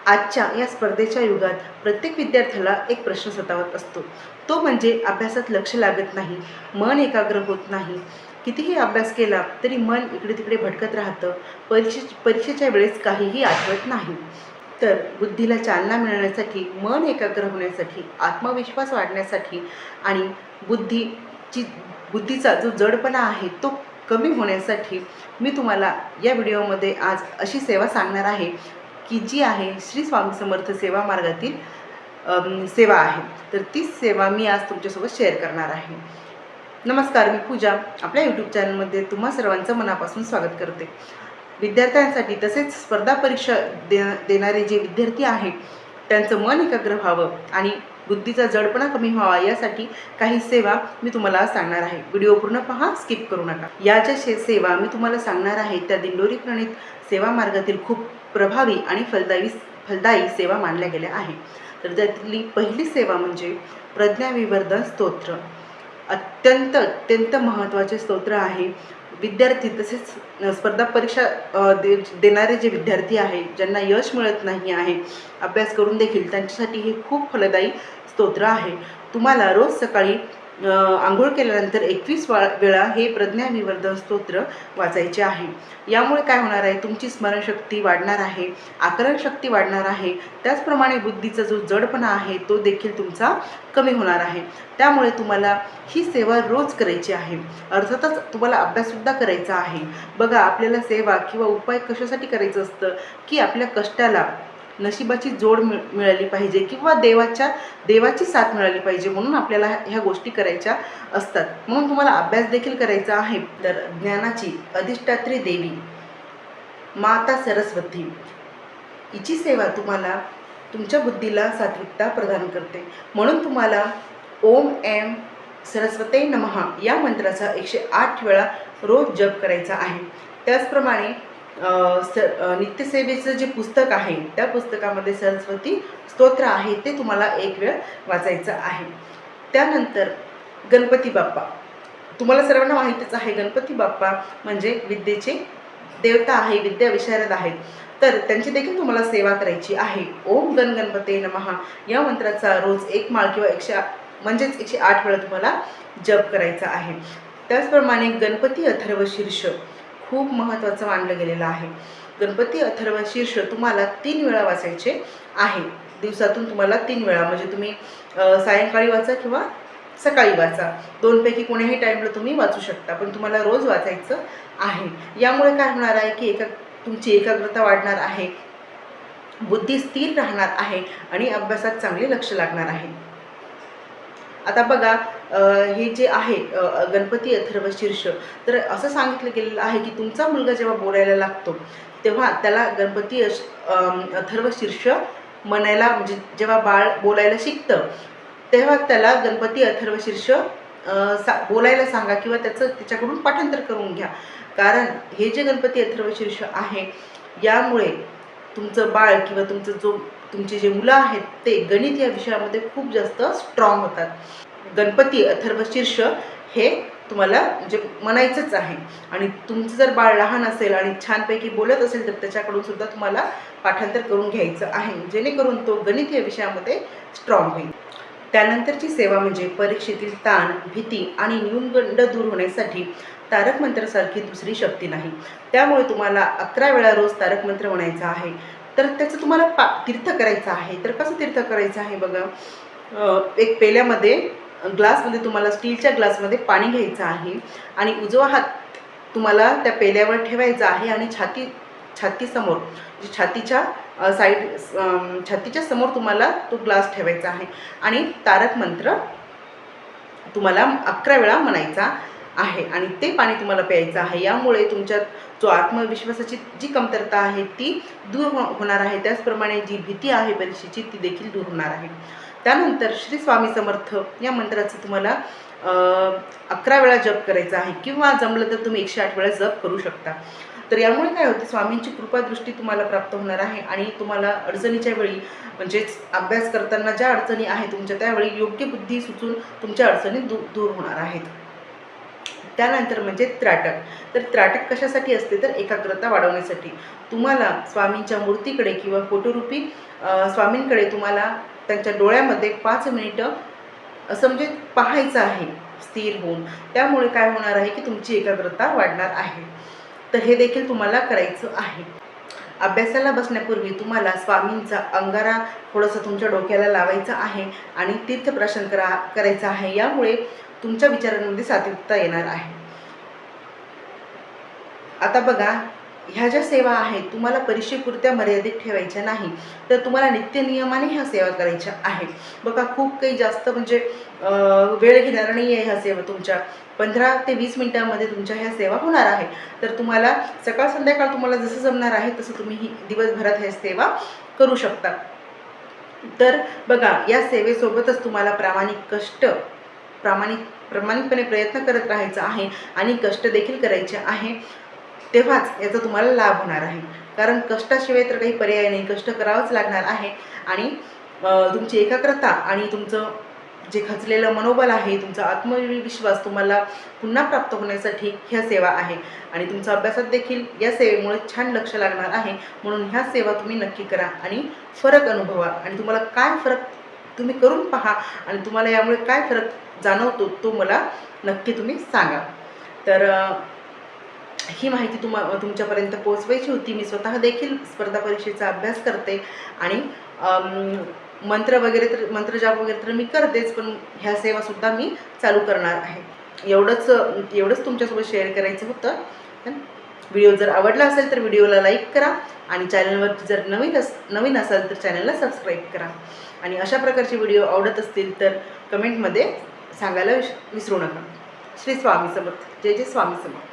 आजच्या या स्पर्धेच्या युगात प्रत्येक विद्यार्थ्याला एक प्रश्न सतावत असतो. तो म्हणजे अभ्यासात लक्ष लागत नाही, मन एकाग्र होत नाही. कितीही अभ्यास केला तरी मन इकडे-तिकडे भटकत राहतं. परीक्षेच्या वेळेस काहीही आठवत नाही. तर बुद्धीला चालना मिळण्यासाठी, मन एकाग्र होण्यासाठी, आत्मविश्वास वाढण्यासाठी आणि बुद्धीची बुद्धीचा जो जडपणा आहे तो कमी होण्यासाठी मी तुम्हाला या व्हिडिओमध्ये आज अशी सेवा सांगणार आहे की जी आहे श्री स्वामी समर्थ सेवा मार्गातील सेवा आहे. तर तीच सेवा मी आज तुमच्यासोबत शेअर करणार आहे. नमस्कार, मी पूजा आपल्या यूट्यूब चॅनलमध्ये तुम्हा सर्वांचं मनापासून स्वागत करते. विद्यार्थ्यांसाठी तसेच स्पर्धा परीक्षा देणारे जे विद्यार्थी आहेत त्यांचं मन एकाग्र व्हावं आणि बुद्धीचा जडपणा कमी व्हावा यासाठी काही सेवा मी तुम्हाला सांगणार आहे. व्हिडिओ पूर्ण पहा, स्किप करू नका. या ज्या सेवा मी तुम्हाला सांगणार आहे त्या दिंडोरी प्रणित सेवा मार्गातील खूप प्रभावी आणि फलदायी सेवा मानल्या गेल्या आहे. तर त्यातली पहिली सेवा म्हणजे प्रज्ञाविवर्धन स्तोत्र. अत्यंत महत्त्वाचे स्तोत्र आहे. विद्यार्थी तसेच स्पर्धा परीक्षा देणारे जे विद्यार्थी आहे ज्यांना यश मिळत नाही आहे अभ्यास करून देखील, त्यांच्यासाठी हे खूप फलदायी स्तोत्र आहे. तुम्हाला रोज सकाळी आंघोळ केल्यानंतर 21 वेळा हे प्रज्ञाविवर्धन स्तोत्र वाचायचे आहे. यामुळे काय होणार आहे, तुमची स्मरणशक्ती वाढणार आहे, आकलन शक्ती वाढणार आहे. त्याचप्रमाणे बुद्धीचा जो जडपणा आहे तो देखील तुमचा कमी होणार आहे. त्यामुळे तुम्हाला ही सेवा रोज करायची आहे. अर्थातच तुम्हाला अभ्याससुद्धा करायचा आहे. बघा, आपल्याला सेवा किंवा उपाय कशासाठी करायचं असतं की आपल्या कष्टाला नशिबाची जोड मिळाली पाहिजे किंवा देवाची साथ मिळाली पाहिजे, म्हणून आपल्याला ह्या गोष्टी करायच्या असतात. म्हणून तुम्हाला अभ्यास देखील करायचा आहे. तर ज्ञानाची अधिष्ठात्री देवी माता सरस्वती हिची सेवा तुम्हाला तुमच्या बुद्धीला सात्विकता प्रदान करते. म्हणून तुम्हाला ओम ऐं सरस्वते नमः या मंत्राचा 108 वेळा रोज जप करायचा आहे. त्याचप्रमाणे नित्यसेवेचं जे पुस्तक आहे त्या पुस्तकामध्ये सरस्वती स्तोत्र आहे ते तुम्हाला एक वेळ वाचायचं आहे. त्यानंतर गणपती बाप्पा, तुम्हाला सर्वांना माहीतच आहे गणपती बाप्पा म्हणजे विद्येचे देवता आहे, विद्या विशारद आहेत. तर त्यांची देखील तुम्हाला सेवा करायची आहे. ओम गण गणपते नमः या मंत्राचा रोज एक माळ किंवा 108 वेळा तुम्हाला जप करायचा आहे. त्याचप्रमाणे गणपती अथर्व शीर्ष खूप महत्त्वाचं मानलं गेलेलं आहे. गणपती अथर्व शीर्ष तुम्हाला 3 वेळा वाचायचे आहे. दिवसातून तुम्हाला 3 वेळा, म्हणजे तुम्ही सायंकाळी वाचा किंवा सकाळी वाचा, दोनपैकी कोण्याही टाईमला तुम्ही वाचू शकता, पण तुम्हाला रोज वाचायचं आहे. यामुळे काय होणार आहे की तुमची एकाग्रता वाढणार आहे, बुद्धी स्थिर राहणार आहे आणि अभ्यासात चांगले लक्ष लागणार आहे. आता बघा, हे जे आहे गणपती अथर्व शीर्ष, तर असं सांगितलं गेलेलं आहे की तुमचा मुलगा जेव्हा बोलायला लागतो तेव्हा त्याला गणपती अथर्व शीर्ष म्हणायला, म्हणजे जेव्हा बाळ बोलायला शिकतं तेव्हा त्याला गणपती अथर्व शीर्ष बोलायला सांगा किंवा त्याच्याकडून पाठांतर करून घ्या. कारण हे जे गणपती अथर्व शीर्ष आहे यामुळे तुमचं बाळ किंवा तुमचे जे मुलं आहेत ते गणित या विषयामध्ये खूप जास्त स्ट्रॉंग होतात. गणपती अथर्व शीर्ष हे तुम्हाला म्हणजे म्हणायचंच आहे. आणि तुमचं जर बाळ लहान असेल आणि छानपैकी बोलत असेल तर त्याच्याकडून सुद्धा तुम्हाला पाठांतर करून घ्यायचं आहे, जेणेकरून तो गणित या विषयामध्ये स्ट्रॉंग होईल. त्यानंतरची सेवा म्हणजे परीक्षेतील ताण, भीती आणि न्यूनगंड दूर होण्यासाठी तारक मंत्रासारखी दुसरी शक्ती नाही. त्यामुळे तुम्हाला 11 वेळा रोज तारक मंत्र म्हणायचा आहे. तर त्याचं तुम्हाला तीर्थ करायचं आहे. तर कसं तीर्थ करायचं आहे बघा, एक पेल्यामध्ये ग्लासमध्ये तुम्हाला स्टीलच्या ग्लासमध्ये पाणी घ्यायचं आहे आणि उजवा हात तुम्हाला त्या पेल्यावर ठेवायचा आहे आणि छातीसमोर, छातीच्या छातीच्या समोर तुम्हाला तो ग्लास ठेवायचा आहे आणि तारक मंत्र तुम्हाला 11 वेळा म्हणायचा आहे आणि ते पाणी तुम्हाला प्यायचं आहे. यामुळे तुमच्यात जो आत्मविश्वासाची जी कमतरता आहे ती दूर होणार आहे. त्याचप्रमाणे जी भीती आहे परीक्षेची ती देखील दूर होणार आहे. त्यानंतर श्री स्वामी समर्थ या मंत्राचं तुम्हाला 11 वेळा जप करायचा आहे किंवा जमलं तर तुम्ही 108 वेळा जप करू शकता. तर यामुळे काय होतं, स्वामींची कृपादृष्टी तुम्हाला प्राप्त होणार आहे आणि तुम्हाला अडचणीच्या वेळी, म्हणजेच अभ्यास करताना ज्या अडचणी आहेत तुमच्या त्यावेळी योग्य बुद्धी सुचून तुमच्या अडचणी दूर होणार आहेत. त्यानंतर म्हणजे त्राटक. तर त्राटक कशासाठी असते तर एकाग्रता वाढवण्यासाठी. तुम्हाला स्वामींच्या मूर्तीकडे किंवा फोटोरूपी स्वामींकडे तुम्हाला त्यांच्या डोळ्यामध्ये 5 मिनिटं असं म्हणजे पाहायचं आहे स्थिर होऊन. त्यामुळे काय होणार आहे की तुमची एकाग्रता वाढणार आहे. तर हे देखील तुम्हाला करायचं आहे. अभ्यासाला बसण्यापूर्वी तुम्हाला स्वामींचा अंगारा थोडंसं तुमच्या डोक्याला लावायचा आहे आणि तीर्थप्रदर्शन करायचं आहे. यामुळे तुमच्या विचारांमध्ये सात्विकता येणार आहे. आता बघा, ह्या ज्या सेवा आहेत तुम्हाला परीक्षेपुरत्या मर्यादित ठेवायच्या नाही, तर तुम्हाला नित्यनियमाने ह्या सेवा करायच्या आहेत. बघा, खूप काही जास्त म्हणजे वेळ घेणार नाही आहे ह्या सेवा. तुमच्या 15 ते 20 मिनिटांमध्ये तुमच्या ह्या सेवा होणार आहे. तर तुम्हाला सकाळ संध्याकाळ तुम्हाला जसं जमणार आहे तसं तुम्ही ही दिवसभरात ह्या सेवा करू शकता. तर बघा, या सेवेसोबतच तुम्हाला प्रामाणिकपणे प्रयत्न करत राहायचा आहे आणि कष्ट देखील करायचे आहे. तेव्हाच याचा तुम्हाला लाभ होणार आहे. कारण कष्टाशिवाय तर काही पर्याय नाही, कष्ट करावंच लागणार आहे. आणि तुमची एकाग्रता आणि तुमचं जे खचलेलं मनोबल आहे, तुमचा आत्मविश्वास तुम्हाला पुन्हा प्राप्त होण्यासाठी ह्या सेवा आहे. आणि तुमचा अभ्यासात देखील या सेवेमुळे छान लक्ष लागणार आहे. म्हणून ह्या सेवा तुम्ही नक्की करा आणि फरक अनुभवा. आणि तुम्हाला काय फरक तुम्ही करून पहा आणि तुम्हाला यामुळे काय फरक जाणवतो तो मला नक्की तुम्ही सांगा. तर ही माहिती तुमच्यापर्यंत पोहोचवायची होती. मी स्वतः देखील स्पर्धा परीक्षेचा अभ्यास करते आणि मंत्रजाप वगैरे तर मी करतेच, पण ह्या सेवासुद्धा मी चालू करणार आहे. एवढंच तुमच्यासोबत शेअर करायचं होतं. व्हिडिओ जर आवडला असेल तर व्हिडिओला लाईक करा आणि चॅनलवर जर नवीन असाल तर चॅनलला सबस्क्राईब करा. आणि अशा प्रकारचे व्हिडिओ आवडत असतील तर कमेंटमध्ये सांगायला विसरू नका. श्री स्वामी समर्थ. जय जय स्वामी समर्थ.